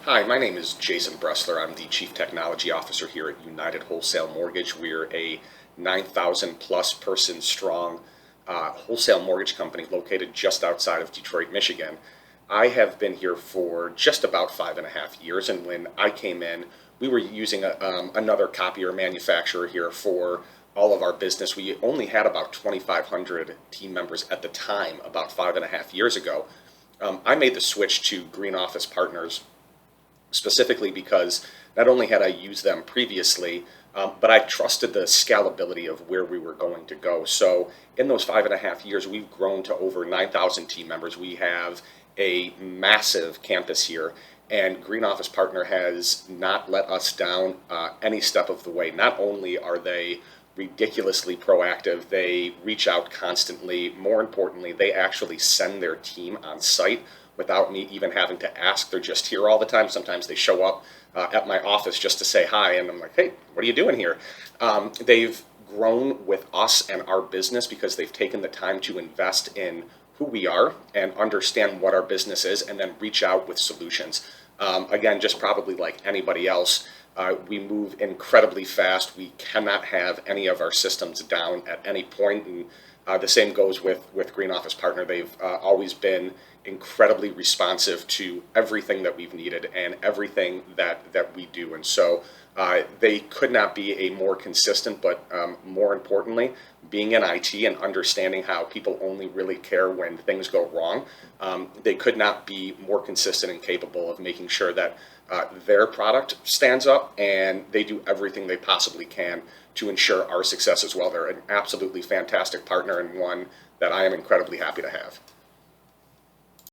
Hi, my name is Jason Bressler. I'm the Chief Technology Officer here at United Wholesale Mortgage. We're a 9,000 plus person strong wholesale mortgage company located just outside of Detroit, Michigan. I have been here for just about 5.5 years, and when I came in, we were using another copier manufacturer here for all of our business. We only had about 2,500 team members at the time, about 5.5 years ago. I made the switch to Green Office Partners specifically because not only had I used them previously, but I trusted the scalability of where we were going to go. So in those 5.5 years, we've grown to over 9,000 team members. We have a massive campus here, and Green Office Partner has not let us down any step of the way. Not only are they ridiculously proactive, they reach out constantly. More importantly, they actually send their team on site without me even having to ask. They're just here all the time. Sometimes they show up at my office just to say hi, and I'm like, hey, what are you doing here? They've grown with us and our business because they've taken the time to invest in who we are and understand what our business is, and then reach out with solutions. Again, just probably like anybody else, we move incredibly fast. We cannot have any of our systems down at any point, and the same goes with Green Office Partner. They've always been incredibly responsive to everything that we've needed and everything that we do. And so they could not be a more consistent, but more importantly, being in IT and understanding how people only really care when things go wrong, they could not be more consistent and capable of making sure that their product stands up, and they do everything they possibly can to ensure our success as well. They're an absolutely fantastic partner, and one that I am incredibly happy to have.